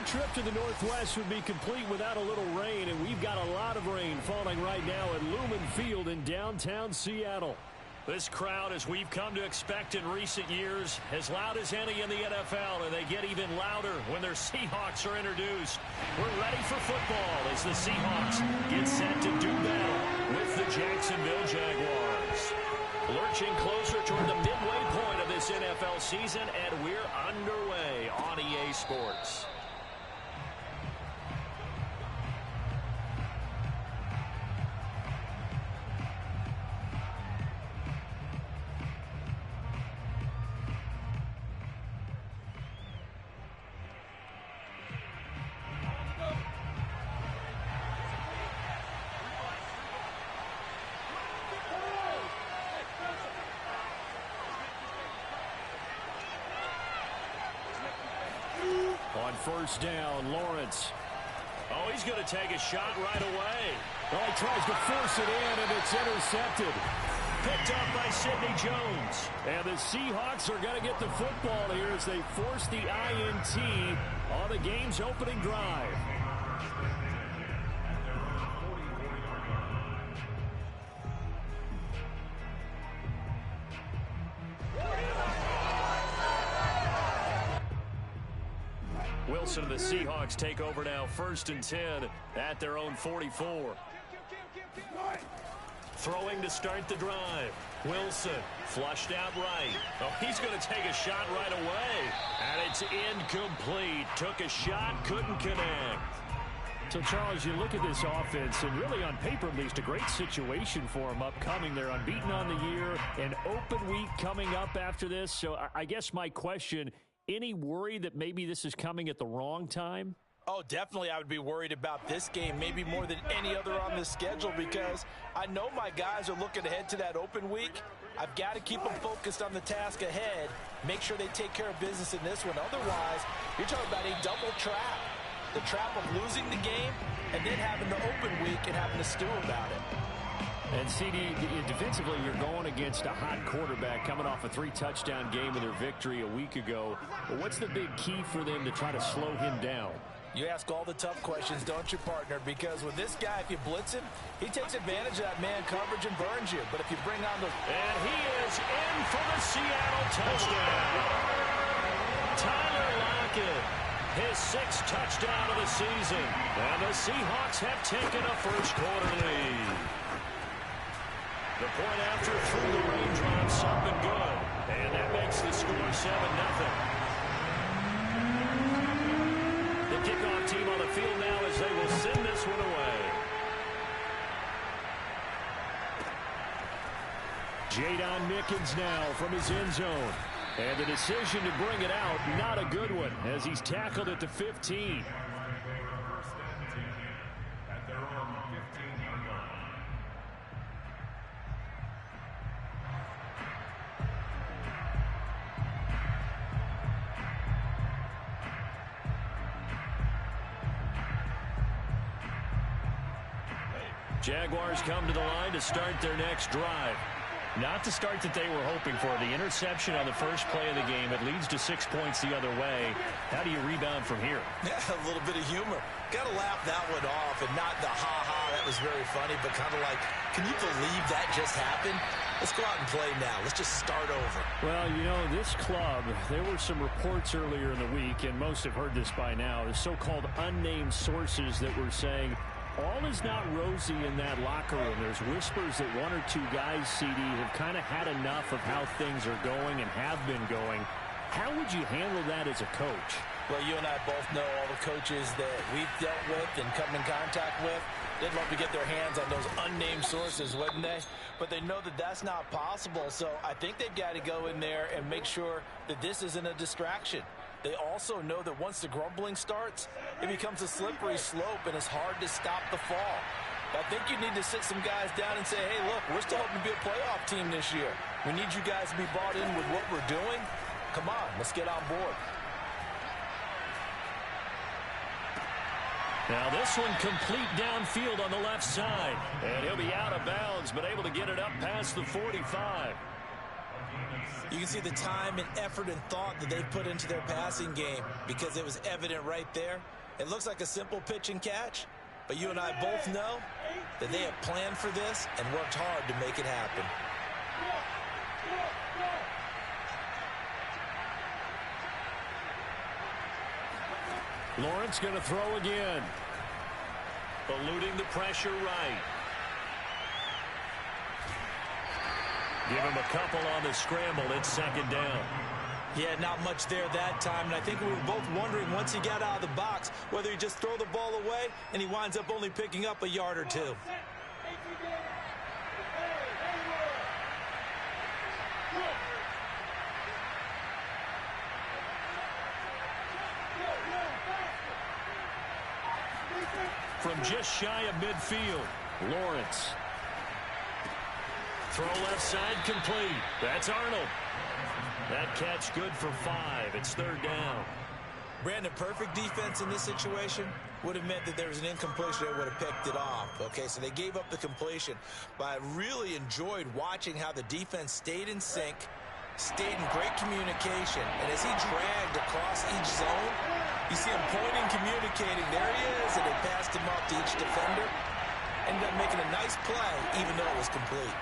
trip to the Northwest would be complete without a little rain, and we've got a lot of rain falling right now at Lumen Field in downtown Seattle. This crowd, as we've come to expect in recent years, as loud as any in the NFL, and they get even louder when their Seahawks are introduced. We're ready for football as the Seahawks get set to do battle with the Jacksonville Jaguars. Lurching closer toward the midway point of this NFL season, and we're underway on EA Sports. On first down, Lawrence. Oh, he's going to take a shot right away. Oh, he tries to force it in, and it's intercepted. Picked up by Sidney Jones. And the Seahawks are going to get the football here as they force the INT on the game's opening drive. Wilson and the Seahawks take over now, 1st and 10 at their own 44. Throwing to start the drive. Wilson flushed out right. Oh, he's going to take a shot right away. And it's incomplete. Took a shot, couldn't connect. So, Charles, you look at this offense, and really on paper, at least, a great situation for them upcoming. They're unbeaten on the year, an open week coming up after this. So I guess my question, any worry that maybe this is coming at the wrong time? Oh, definitely I would be worried about this game, maybe more than any other on this schedule, because I know my guys are looking ahead to that open week. I've got to keep them focused on the task ahead, make sure they take care of business in this one. Otherwise, you're talking about a double trap. The trap of losing the game and then having the open week and having to stew about it. And, CD, defensively, you're going against a hot quarterback coming off a 3-touchdown game with their victory a week ago. But what's the big key for them to try to slow him down? You ask all the tough questions, don't you, partner? Because with this guy, if you blitz him, he takes advantage of that man coverage and burns you. But if you bring on the... And he is in for the Seattle touchdown. Tyler Lockett, his 6th touchdown of the season. And the Seahawks have taken a first-quarter lead. The point after through the raindrops up and good. And that makes the score 7-0. The kickoff team on the field now as they will send this one away. Jadon Mickens now from his end zone. And the decision to bring it out, not a good one, as he's tackled at the 15. Jaguars come to the line to start their next drive. Not the start that they were hoping for. The interception on the first play of the game. It leads to 6 points the other way. How do you rebound from here? Yeah, a little bit of humor. Got to laugh that one off, and not the ha-ha, that was very funny, but kind of like, can you believe that just happened? Let's go out and play now. Let's just start over. Well, you know, this club, there were some reports earlier in the week, and most have heard this by now, the so-called unnamed sources that were saying all is not rosy in that locker room. There's whispers that 1 or 2 guys, CD, have kind of had enough of how things are going and have been going. How would you handle that as a coach? Well, you and I both know all the coaches that we've dealt with and come in contact with. They'd love to get their hands on those unnamed sources, wouldn't they? But they know that that's not possible, so I think they've got to go in there and make sure that this isn't a distraction. They also know that once the grumbling starts, it becomes a slippery slope, and it's hard to stop the fall. I think you need to sit some guys down and say, hey, look, we're still hoping to be a playoff team this year. We need you guys to be bought in with what we're doing. Come on, let's get on board. Now this one complete downfield on the left side. And he'll be out of bounds, but able to get it up past the 45. You can see the time and effort and thought that they put into their passing game because it was evident right there. It looks like a simple pitch and catch, but you and I both know that they have planned for this and worked hard to make it happen. Lawrence going to throw again. Eluding the pressure right. Give him a couple on the scramble. It's second down. Yeah, not much there that time, and I think we were both wondering once he got out of the box whether he just throw the ball away and he winds up only picking up a yard or two. From just shy of midfield, Lawrence. Throw left side complete. That's Arnold. That catch good for 5. It's third down. Brandon, perfect defense in this situation would have meant that there was an incompletion. They would have picked it off. Okay, so they gave up the completion. But I really enjoyed watching how the defense stayed in sync, stayed in great communication. And as he dragged across each zone, you see him pointing, communicating. There he is, and they passed him off to each defender. Ended up making a nice play, even though it was complete.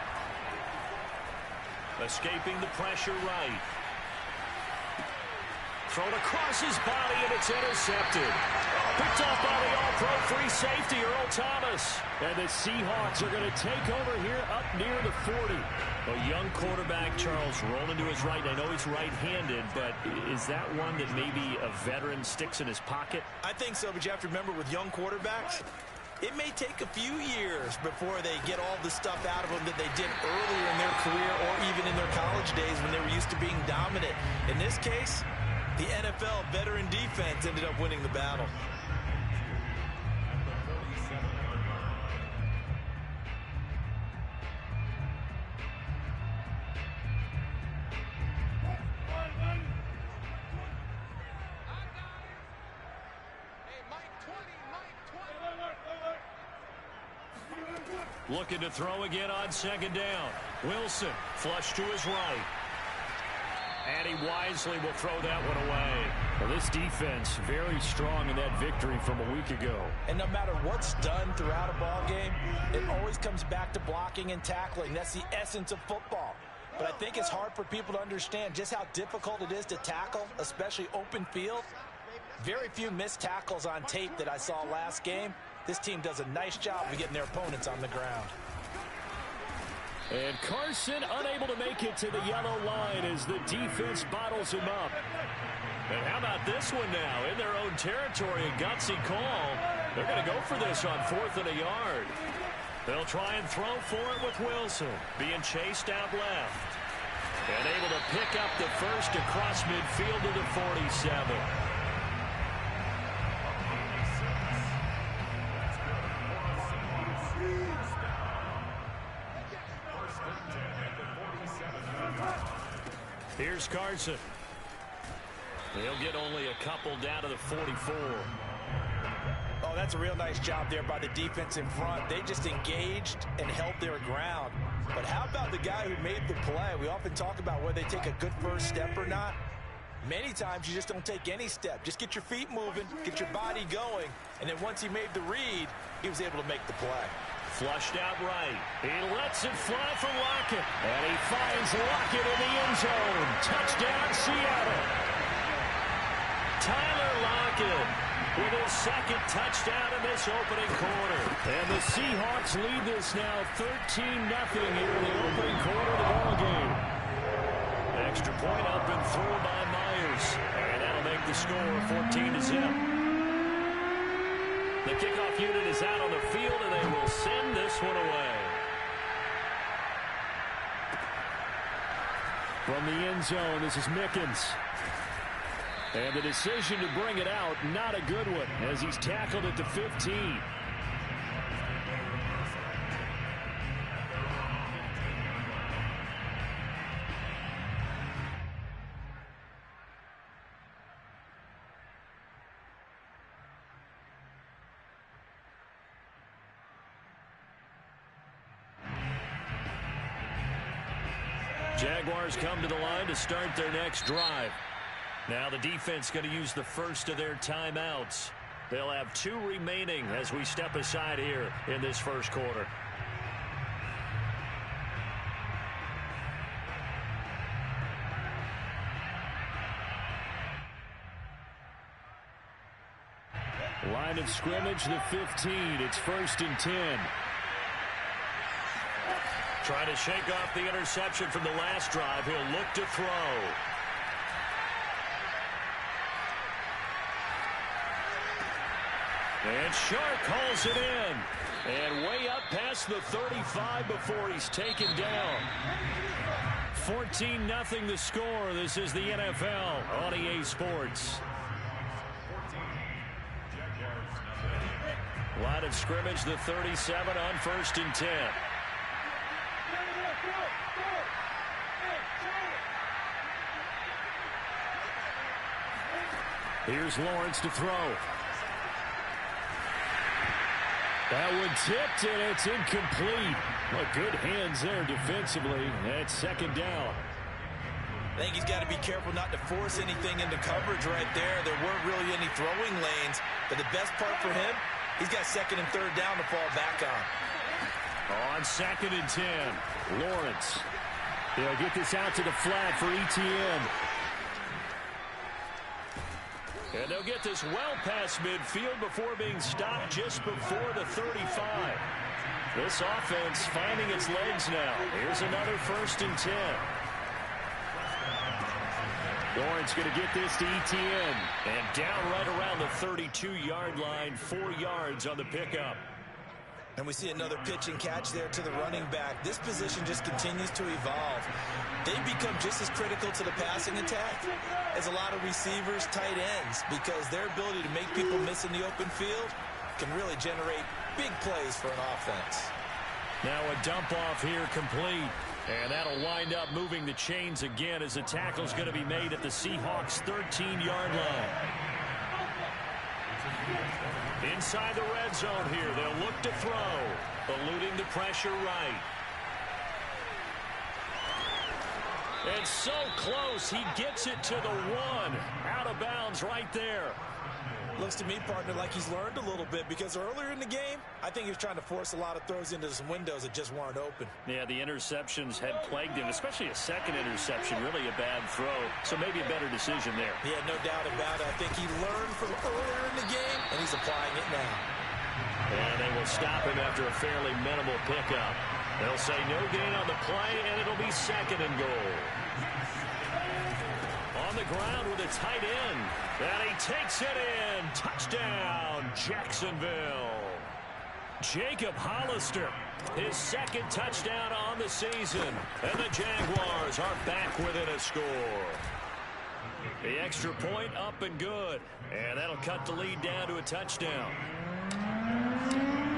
Escaping the pressure right. Thrown across his body, and it's intercepted. Picked off by the all-pro free safety, Earl Thomas. And the Seahawks are going to take over here up near the 40. A young quarterback, Charles, rolling to his right. I know he's right-handed, but is that one that maybe a veteran sticks in his pocket? I think so, but you have to remember with young quarterbacks, it may take a few years before they get all the stuff out of them that they did earlier in their career or even in their college days when they were used to being dominant. In this case, the NFL veteran defense ended up winning the battle. Looking to throw again on second down. Wilson, flush to his right. And he wisely will throw that one away. Well, this defense very strong in that victory from a week ago. And no matter what's done throughout a ball game, it always comes back to blocking and tackling. That's the essence of football. But I think it's hard for people to understand just how difficult it is to tackle, especially open field. Very few missed tackles on tape that I saw last game. This team does a nice job of getting their opponents on the ground. And Carson unable to make it to the yellow line as the defense bottles him up. And how about this one now? In their own territory, a gutsy call. They're going to go for this on 4th and a yard. They'll try and throw for it with Wilson. Being chased out left. And able to pick up the first across midfield to the 47. Here's Carson. He'll get only a couple down to the 44. Oh, that's a real nice job there by the defense in front. They just engaged and held their ground. But how about the guy who made the play? We often talk about whether they take a good first step or not. Many times you just don't take any step. Just get your feet moving, get your body going. And then once he made the read, he was able to make the play. Flushed out right. He lets it fly for Lockett. And he finds Lockett in the end zone. Touchdown, Seattle. Tyler Lockett with his second touchdown in this opening quarter. And the Seahawks lead this now 13-0 here in the opening quarter of the ball game. Extra point up and through by Myers. And that'll make the score 14-0. The kickoff unit is out on the field, and they will send this one away. From the end zone, this is Mickens. And the decision to bring it out, not a good one, as he's tackled at the 15. Jaguars come to the line to start their next drive. Now the defense going to use the first of their timeouts. They'll have 2 remaining as we step aside here in this first quarter. Line of scrimmage, the 15. It's 1st and 10. Trying to shake off the interception from the last drive. He'll look to throw. And Shark hauls it in. And way up past the 35 before he's taken down. 14-0 the score. This is the NFL on EA Sports. Line of scrimmage, the 37 on 1st and 10. Here's Lawrence to throw. That one tipped, and it's incomplete. Well, good hands there defensively. That's 2nd down. I think he's got to be careful not to force anything into coverage right there. There weren't really any throwing lanes, but the best part for him, he's got 2nd and 3rd down to fall back on. On 2nd and 10, Lawrence. They'll get this out to the flat for ETN. And they'll get this well past midfield before being stopped just before the 35. This offense finding its legs now. Here's another 1st and 10. Lawrence going to get this to ETN. And down right around the 32-yard line, 4 yards on the pickup. And we see another pitch and catch there to the running back. This position just continues to evolve. They become just as critical to the passing attack as a lot of receivers, tight ends, because their ability to make people miss in the open field can really generate big plays for an offense. Now a dump off here complete. And that'll wind up moving the chains again as the tackle's going to be made at the Seahawks' 13-yard line. Inside the red zone here, they'll look to throw, eluding the pressure right. And so close, he gets it to the 1. Out of bounds right there. Looks to me, partner, like he's learned a little bit, because earlier in the game, I think he was trying to force a lot of throws into some windows that just weren't open. Yeah, the interceptions had plagued him, especially a second interception, really a bad throw. So maybe a better decision there. Yeah, no doubt about it. I think he learned from earlier in the game, and he's applying it now. And they will stop him after a fairly minimal pickup. They'll say no gain on the play, and it'll be 2nd and goal. On the ground with a tight end. And he takes it in. Touchdown, Jacksonville. Jacob Hollister, his 2nd touchdown on the season. And the Jaguars are back within a score. The extra point up and good. And that'll cut the lead down to a touchdown.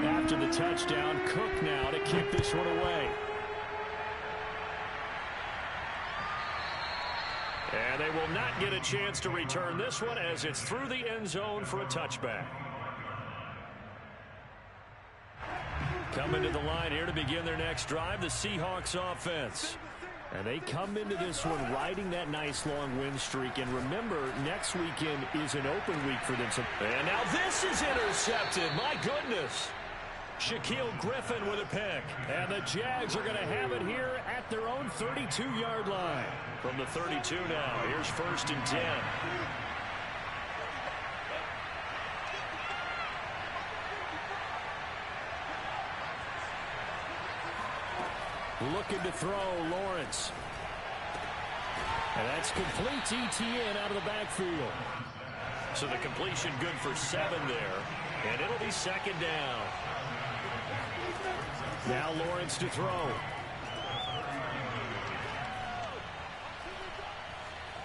After the touchdown, Cook now to kick this one away. And they will not get a chance to return this one as it's through the end zone for a touchback. Coming to the line here to begin their next drive, the Seahawks offense. And they come into this one riding that nice long win streak. And remember, next weekend is an open week for them. And now this is intercepted. My goodness. Shaquille Griffin with a pick. And the Jags are going to have it here at their own 32-yard line. From the 32 now, here's 1st and 10. Looking to throw, Lawrence. And that's complete to ETN out of the backfield. So the completion good for 7 there. And it'll be 2nd down. Now Lawrence to throw.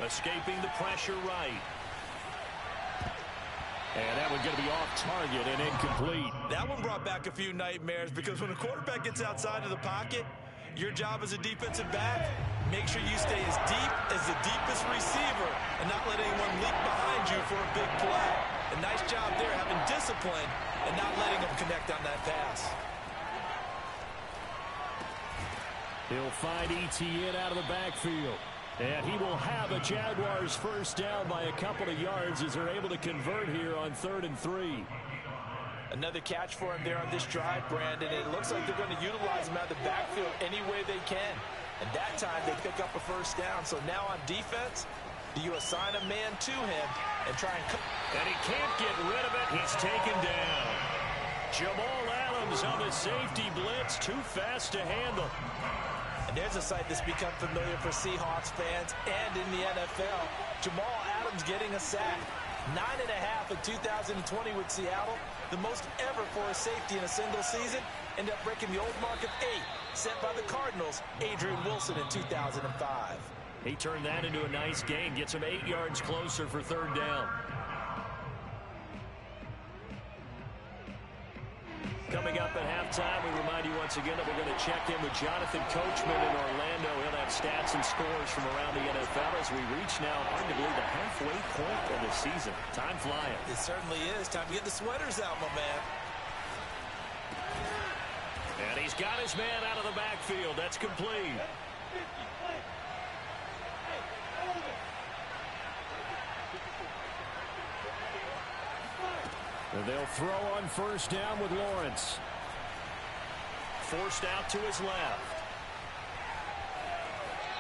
Escaping the pressure right. And that one's going to be off target and incomplete. That one brought back a few nightmares, because when a quarterback gets outside of the pocket, your job as a defensive back, make sure you stay as deep as the deepest receiver and not let anyone leap behind you for a big play. A nice job there, having discipline and not letting them connect on that pass. He'll find ETN out of the backfield. And he will have a Jaguars first down by a couple of yards as they're able to convert here on 3rd and 3. Another catch for him there on this drive, Brandon. It looks like they're going to utilize him out of the backfield any way they can. And that time they pick up a first down. So now on defense, do you assign a man to him and try and... And he can't get rid of it. He's taken down. Jamal Adams on the safety blitz. Too fast to handle. And there's a sight that's become familiar for Seahawks fans and in the NFL. Jamal Adams getting a sack. 9.5 in 2020 with Seattle. The most ever for a safety in a single season. Ended up breaking the old mark of 8 set by the Cardinals, Adrian Wilson in 2005. He turned that into a nice gain. Gets him 8 yards closer for 3rd down. Coming up at halftime, we remind you once again that we're going to check in with Jonathan Coachman in Orlando. He'll have stats and scores from around the NFL as we reach now arguably the halfway point of the season. Time flying. It certainly is. Time to get the sweaters out, my man. And he's got his man out of the backfield. That's complete. And they'll throw on first down with Lawrence. Forced out to his left.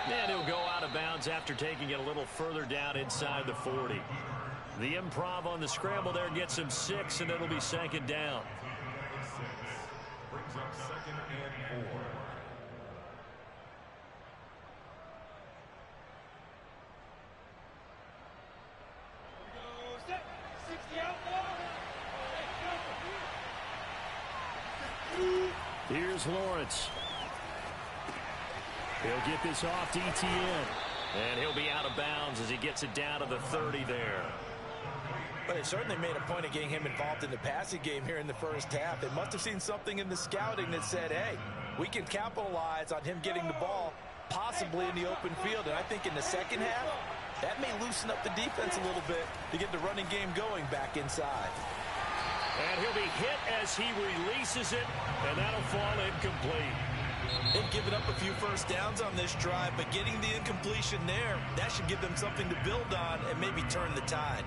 And he'll go out of bounds after taking it a little further down inside the 40. The improv on the scramble there gets him 6, and it'll be 2nd down. Brings up 2nd and 4. Here's Lawrence. He'll get this off to ETN. And he'll be out of bounds as he gets it down to the 30 there. But it certainly made a point of getting him involved in the passing game here in the first half. They must have seen something in the scouting that said, hey, we can capitalize on him getting the ball possibly in the open field. And I think in the second half, that may loosen up the defense a little bit to get the running game going back inside. And he'll be hit as he releases it, and that'll fall incomplete. They've given up a few first downs on this drive, but getting the incompletion there, that should give them something to build on and maybe turn the tide.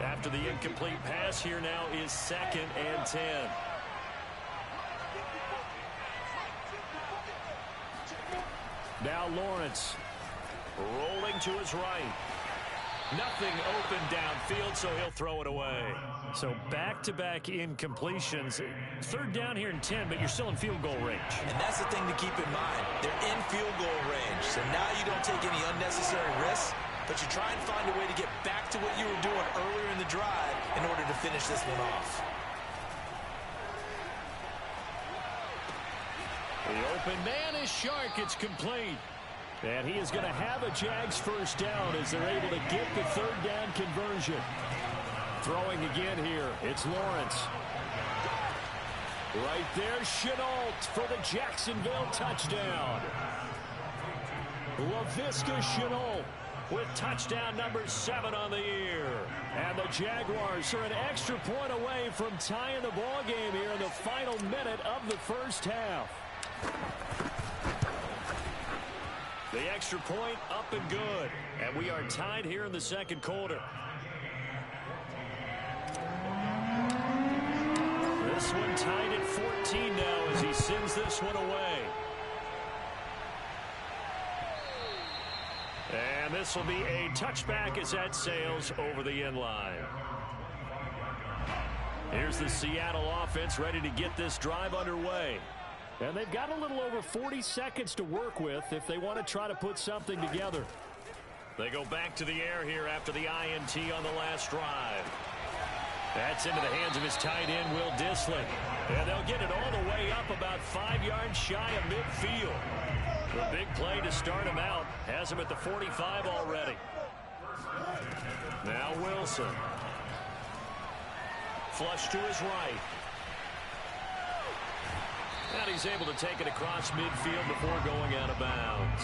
After the incomplete pass, here now is 2nd and 10. Now Lawrence rolling to his right. Nothing open downfield, so he'll throw it away. So back-to-back incompletions. 3rd down here in 10, but you're still in field goal range. And that's the thing to keep in mind. They're in field goal range, so now you don't take any unnecessary risks, but you try and find a way to get back to what you were doing earlier in the drive in order to finish this one off. The open man is Shark. It's complete. And he is going to have a Jags first down as they're able to get the 3rd down conversion. Throwing again here, it's Lawrence. Right there, Chenault for the Jacksonville touchdown. LaVisca Chenault with touchdown number 7 on the year. And the Jaguars are an extra point away from tying the ball game here in the final minute of the first half. The extra point up and good. And we are tied here in the 2nd quarter. This one tied at 14 now as he sends this one away. And this will be a touchback as that sails over the end line. Here's the Seattle offense ready to get this drive underway. And they've got a little over 40 seconds to work with if they want to try to put something together. They go back to the air here after the INT on the last drive. That's into the hands of his tight end, Will Dissling. And they'll get it all the way up about 5 yards shy of midfield. The big play to start him out has him at the 45 already. Now Wilson. Flush to his right. And he's able to take it across midfield before going out of bounds.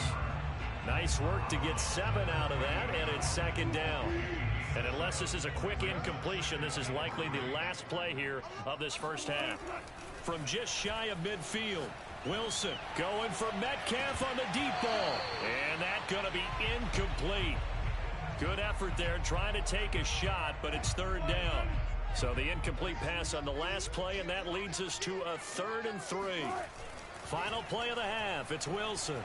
Nice work to get 7 out of that, and it's 2nd down. And unless this is a quick incompletion, this is likely the last play here of this first half. From just shy of midfield, Wilson going for Metcalf on the deep ball. And that's going to be incomplete. Good effort there trying to take a shot, but it's third down. So the incomplete pass on the last play, and that leads us to a 3rd and 3. Final play of the half. It's Wilson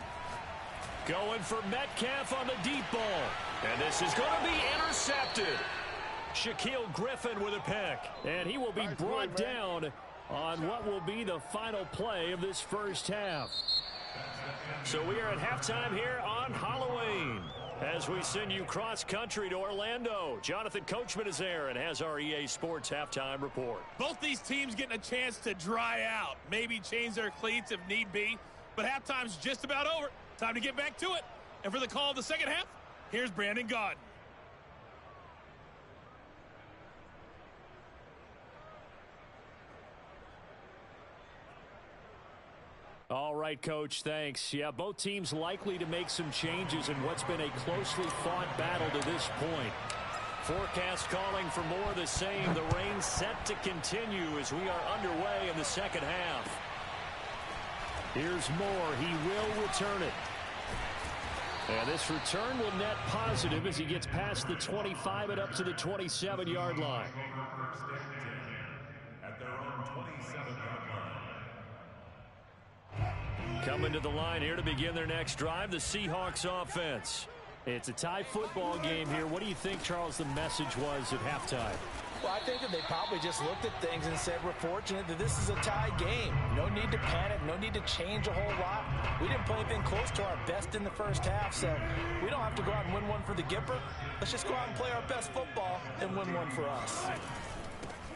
going for Metcalf on the deep ball. And this is going to be intercepted. Shaquille Griffin with a pick. And he will be brought down on what will be the final play of this first half. So we are at halftime here on Halloween as we send you cross-country to Orlando. Jonathan Coachman is there and has our EA Sports halftime report. Both these teams getting a chance to dry out, maybe change their cleats if need be, but halftime's just about over. Time to get back to it. And for the call of the second half, here's Brandon Gaudin. All right, Coach, thanks. Yeah, both teams likely to make some changes in what's been a closely fought battle to this point. Forecast calling for more of the same. The rain set to continue as we are underway in the second half. Here's Moore. He will return it. And this return will net positive as he gets past the 25 and up to the 27-yard line. At their own 27-yard line. Coming to the line here to begin their next drive, the Seahawks offense. It's a tie football game here. What do you think, Charles, the message was at halftime? Well, I think that they probably just looked at things and said, we're fortunate that this is a tie game. No need to panic. No need to change a whole lot. We didn't play anything close to our best in the first half, so we don't have to go out and win one for the Gipper. Let's just go out and play our best football and win one for us.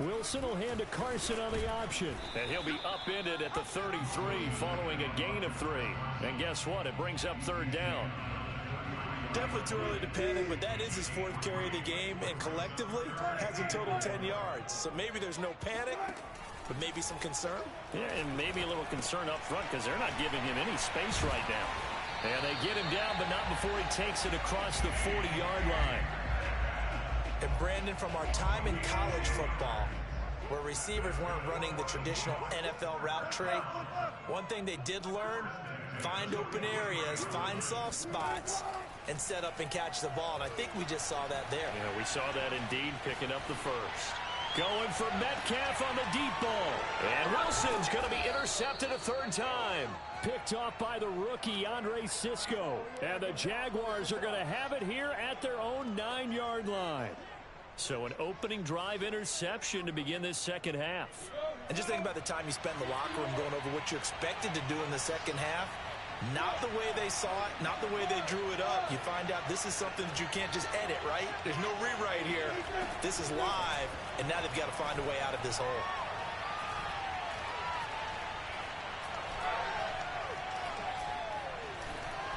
Wilson will hand to Carson on the option. And he'll be upended at the 33 following a gain of 3. And guess what? It brings up third down. Definitely too early to panic, but that is his 4th carry of the game, and collectively has a total 10 yards. So maybe there's no panic, but maybe some concern. Yeah, and maybe a little concern up front because they're not giving him any space right now. And they get him down, but not before he takes it across the 40-yard line. And Brandon, from our time in college football, where receivers weren't running the traditional NFL route tree, one thing they did learn, find open areas, find soft spots, and set up and catch the ball. And I think we just saw that there. Yeah, we saw that indeed, picking up the first. Going for Metcalf on the deep ball. And Wilson's going to be intercepted a 3rd time. Picked off by the rookie, Andre Sisco. And the Jaguars are going to have it here at their own 9-yard line. So an opening drive interception to begin this second half. And just think about the time you spent in the locker room going over what you expected to do in the second half. Not the way they saw it, not the way they drew it up. You find out this is something that you can't just edit, right? There's no rewrite here. This is live, and now they've got to find a way out of this hole.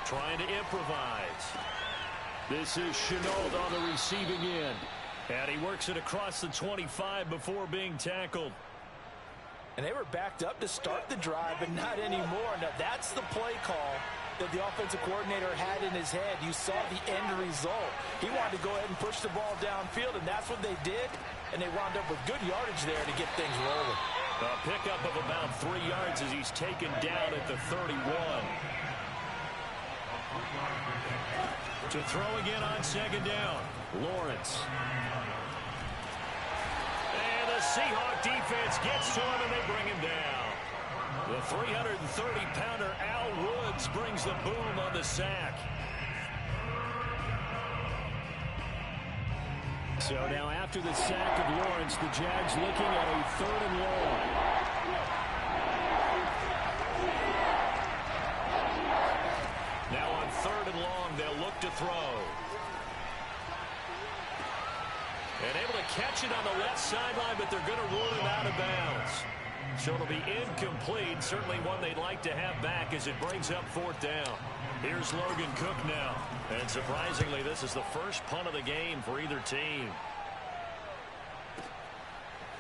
Trying to improvise. This is Chenault on the receiving end. And he works it across the 25 before being tackled. And they were backed up to start the drive, but not anymore. Now, that's the play call that the offensive coordinator had in his head. You saw the end result. He wanted to go ahead and push the ball downfield, and that's what they did. And they wound up with good yardage there to get things rolling. A pickup of about 3 yards as he's taken down at the 31. To throw again on 2nd down. Lawrence. And the Seahawk defense gets to him, and they bring him down. The 330-pounder Al Woods brings the boom on the sack. So now after the sack of Lawrence, the Jags looking at a 3rd and long. Now on 3rd and long, they'll look to throw. And able to catch it on the left sideline, but they're going to rule him out of bounds. So it'll be incomplete, certainly one they'd like to have back as it brings up 4th down. Here's Logan Cook now. And surprisingly, this is the first punt of the game for either team.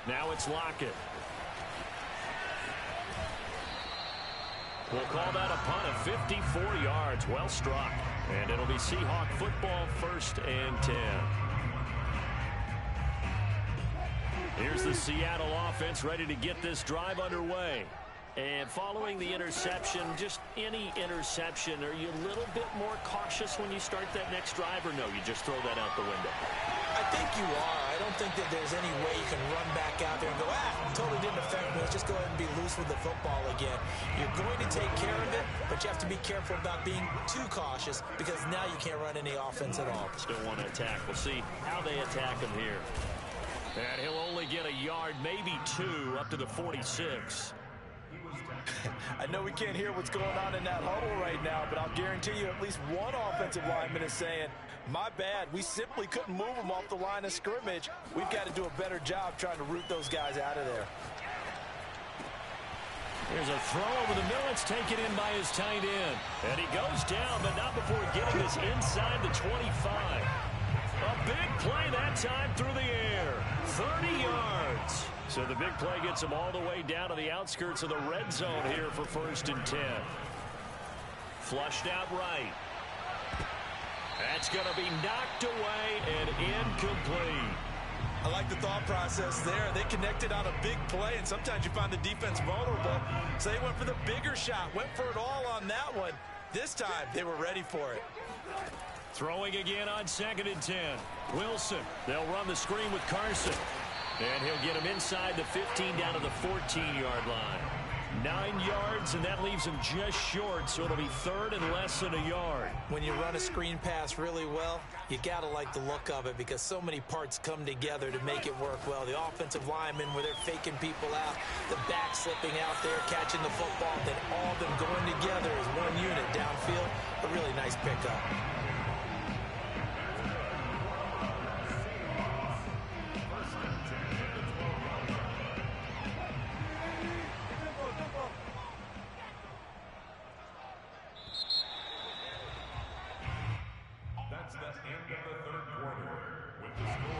Now it's Lockett. We'll call that a punt of 54 yards. Well struck. And it'll be Seahawk football, 1st and 10. Here's the Seattle offense ready to get this drive underway. And following the interception, just any interception, are you a little bit more cautious when you start that next drive, or no, you just throw that out the window? I think you are. I don't think that there's any way you can run back out there and go, totally didn't affect me. Let's just go ahead and be loose with the football again. You're going to take care of it, but you have to be careful about being too cautious because now you can't run any offense at all. Still want to attack. We'll see how they attack him here. And he'll only get a yard, maybe two, up to the 46. I know we can't hear what's going on in that huddle right now, but I'll guarantee you at least one offensive lineman is saying, my bad, we simply couldn't move them off the line of scrimmage. We've got to do a better job trying to root those guys out of there. There's a throw over the middle. It's taken in by his tight end. And he goes down, but not before getting this inside the 25. A big play that time through the air. 30 yards. So the big play gets him all the way down to the outskirts of the red zone here for 1st and 10. Flushed out right. That's going to be knocked away and incomplete. I like the thought process there. They connected on a big play, and sometimes you find the defense vulnerable. So they went for the bigger shot, went for it all on that one. This time, they were ready for it. Throwing again on 2nd and 10. Wilson, they'll run the screen with Carson. And he'll get him inside the 15 down to the 14-yard line. 9 yards, and that leaves him just short, so it'll be 3rd and less than a yard. When you run a screen pass really well, you got to like the look of it because so many parts come together to make it work well. The offensive linemen, where they're faking people out, the back slipping out there, catching the football, then all of them going together as one unit downfield. A really nice pickup.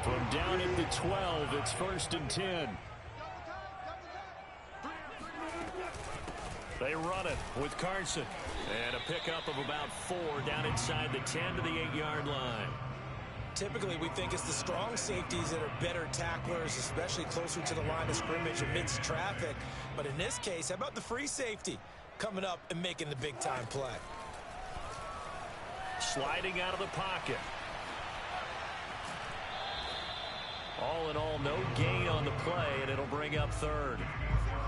From down at the 12, it's 1st and 10. They run it with Carson. And a pickup of about 4 down inside the 10 to the 8-yard line. Typically, we think it's the strong safeties that are better tacklers, especially closer to the line of scrimmage amidst traffic. But in this case, how about the free safety coming up and making the big-time play? Sliding out of the pocket. All in all, no gain on the play, and it'll bring up 3rd.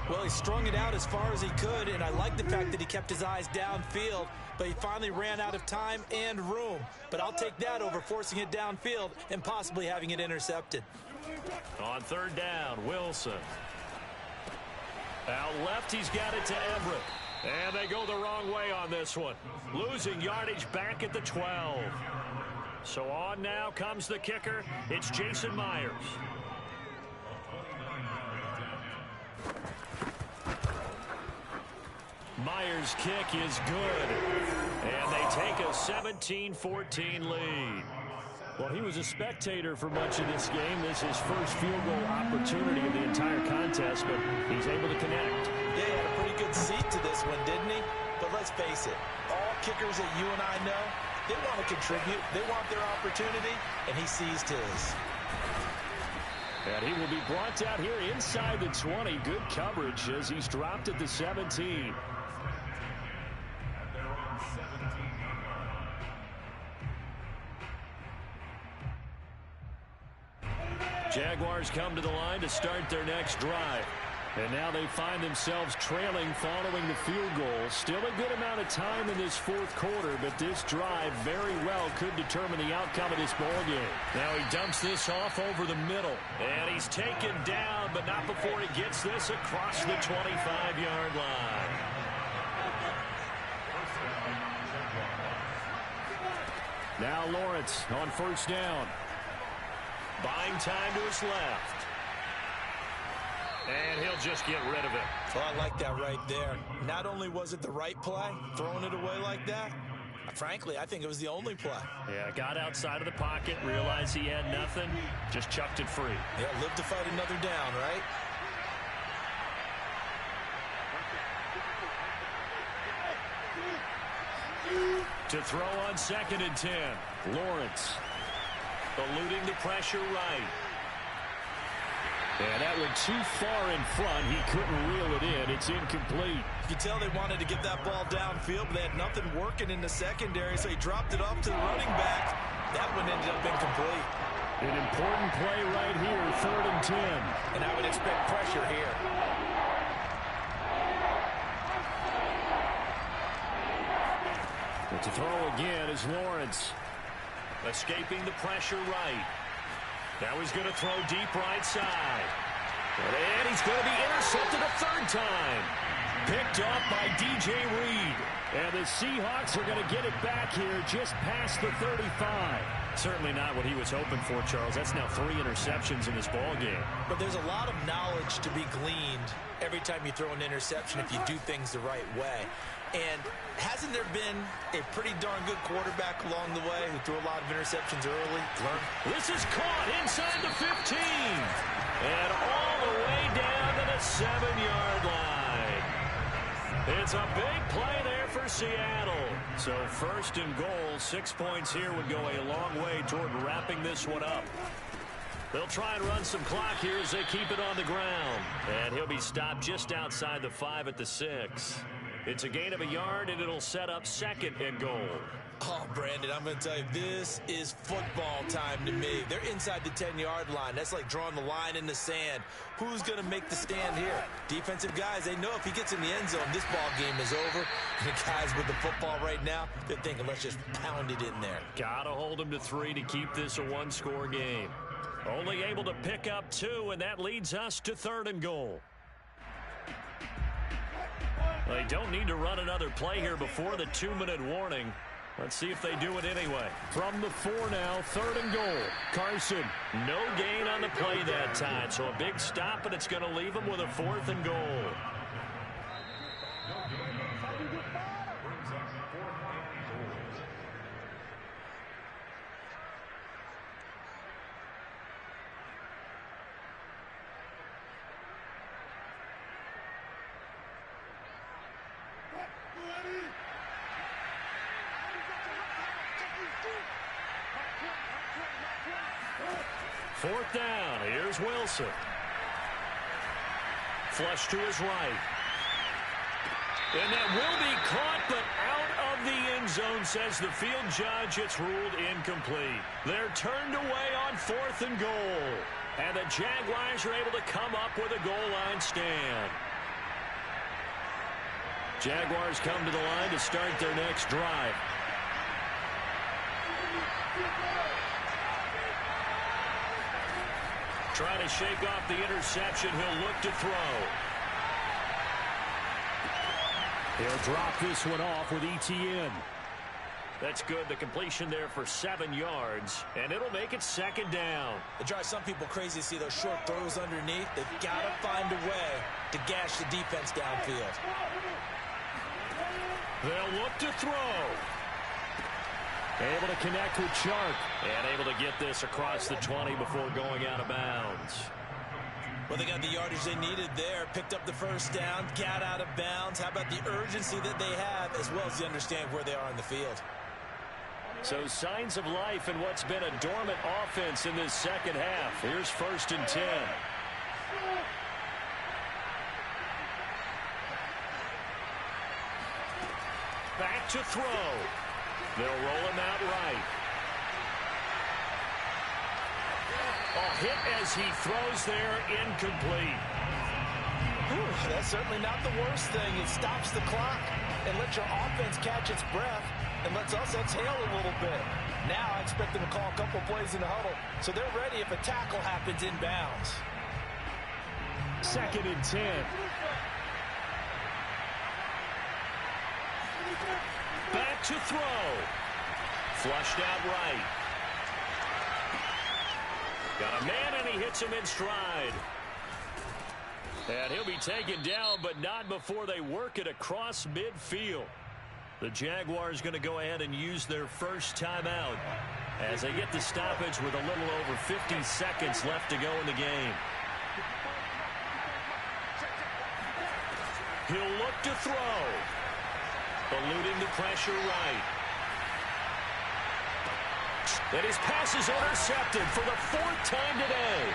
Well, he strung it out as far as he could, and I like the fact that he kept his eyes downfield, but he finally ran out of time and room. But I'll take that over forcing it downfield and possibly having it intercepted. On 3rd down, Wilson. Out left, he's got it to Everett. And they go the wrong way on this one. Losing yardage back at the 12. So on now comes the kicker. It's Jason Myers. Myers' kick is good. And they take a 17-14 lead. Well, he was a spectator for much of this game. This is his first field goal opportunity of the entire contest, but he's able to connect. Yeah, he had a pretty good seat to this one, didn't he? But let's face it, all kickers that you and I know, they want to contribute. They want their opportunity, and he seized his. And he will be brought down here inside the 20. Good coverage as he's dropped at the 17. Jaguars come to the line to start their next drive. And now they find themselves trailing following the field goal. Still a good amount of time in this 4th quarter, but this drive very well could determine the outcome of this ballgame. Now he dumps this off over the middle. And he's taken down, but not before he gets this across the 25-yard line. Now Lawrence on 1st down. Buying time to his left. And he'll just get rid of it. Well, I like that right there. Not only was it the right play, throwing it away like that, frankly, I think it was the only play. Yeah, got outside of the pocket, realized he had nothing, just chucked it free. Yeah, live to fight another down, right? To throw on 2nd and 10. Lawrence eluding the pressure right. And that went too far in front. He couldn't reel it in. It's incomplete. You could tell they wanted to get that ball downfield, but they had nothing working in the secondary, so he dropped it off to the running back. That one ended up incomplete. An important play right here, 3rd and 10. And I would expect pressure here. But to throw again is Lawrence. Escaping the pressure right. Now he's going to throw deep right side. And he's going to be intercepted a 3rd time. Picked off by DJ Reed. And the Seahawks are going to get it back here just past the 35. Certainly not what he was hoping for, Charles. That's now 3 interceptions in this ball game. But there's a lot of knowledge to be gleaned every time you throw an interception if you do things the right way. And hasn't there been a pretty darn good quarterback along the way who threw a lot of interceptions early? This is caught inside the 15. And all the way down to the 7-yard line. It's a big play there for Seattle. So 1st and goal, 6 points here would go a long way toward wrapping this one up. They'll try and run some clock here as they keep it on the ground. And he'll be stopped just outside the 5 at the 6. It's a gain of a yard, and it'll set up 2nd and goal. Oh, Brandon, I'm going to tell you, this is football time to me. They're inside the 10-yard line. That's like drawing the line in the sand. Who's going to make the stand here? Defensive guys, they know if he gets in the end zone, this ball game is over. And the guys with the football right now, they're thinking, let's just pound it in there. Got to hold him to 3 to keep this a 1-score game. Only able to pick up 2, and that leads us to 3rd and goal. They don't need to run another play here before the 2-minute warning. Let's see if they do it anyway. From the 4 now, 3rd and goal. Carson, no gain on the play that time. So a big stop, and it's going to leave him with a 4th and goal. Fourth down. Here's Wilson. Flush to his right. And that will be caught, but out of the end zone, says the field judge. It's ruled incomplete. They're turned away on 4th and goal. And the Jaguars are able to come up with a goal line stand. Jaguars come to the line to start their next drive. Trying to shake off the interception. He'll look to throw. He'll drop this one off with ETN. That's good. The completion there for 7 yards, and it'll make it 2nd down. It drives some people crazy to see those short throws underneath. They've got to find a way to gash the defense downfield. They'll look to throw. Able to connect with Chark. And able to get this across the 20 before going out of bounds. Well, they got the yardage they needed there. Picked up the 1st down. Got out of bounds. How about the urgency that they have, as well as the understand where they are in the field? So signs of life in what's been a dormant offense in this 2nd half. Here's 1st and 10. Back to throw. They'll roll him out right. A hit as he throws there, incomplete. Whew, that's certainly not the worst thing. It stops the clock and lets your offense catch its breath and lets us exhale a little bit. Now I expect them to call a couple plays in the huddle, so they're ready if a tackle happens inbounds. 2nd and 10. Back to throw. Flushed out right. Got a man, and he hits him in stride. And he'll be taken down, but not before they work it across midfield. The Jaguars going to go ahead and use their first timeout as they get the stoppage with a little over 50 seconds left to go in the game. He'll look to throw. Eluding the pressure right. And his pass is intercepted for the 4th time today.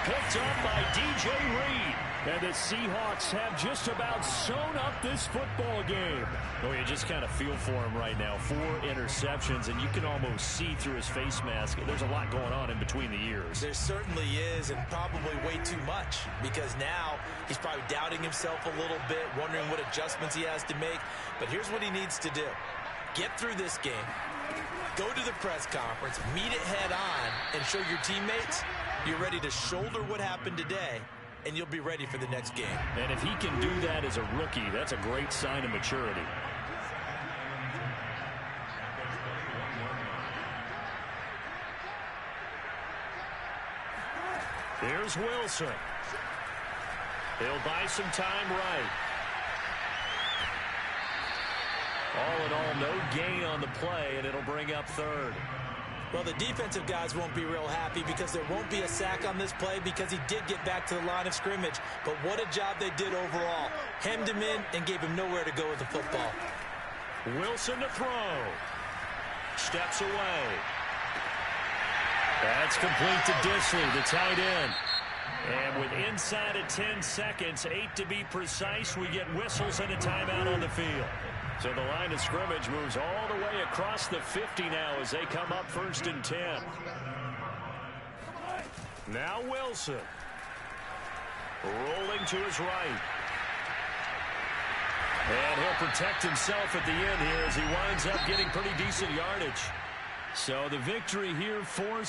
picked up by DJ Reed. And the Seahawks have just about sewn up this football game. Oh, you just kind of feel for him right now. 4 interceptions, and you can almost see through his face mask. There's a lot going on in between the ears. There certainly is, and probably way too much, because now he's probably doubting himself a little bit, wondering what adjustments he has to make. But here's what he needs to do. Get through this game, go to the press conference, meet it head on, and show your teammates you're ready to shoulder what happened today, and you'll be ready for the next game. And if he can do that as a rookie, that's a great sign of maturity. Here's Wilson. He'll buy some time right. All in all, no gain on the play, and it'll bring up third. Well, the defensive guys won't be real happy because there won't be a sack on this play because he did get back to the line of scrimmage. But what a job they did overall. Hemmed him in and gave him nowhere to go with the football. Wilson to throw. Steps away. That's complete to Disley, the tight end. And with inside of 10 seconds, 8 to be precise, we get whistles and a timeout on the field. So the line of scrimmage moves all the way across the 50 now as they come up 1st and 10. Now Wilson. Rolling to his right. And he'll protect himself at the end here as he winds up getting pretty decent yardage. So the victory here for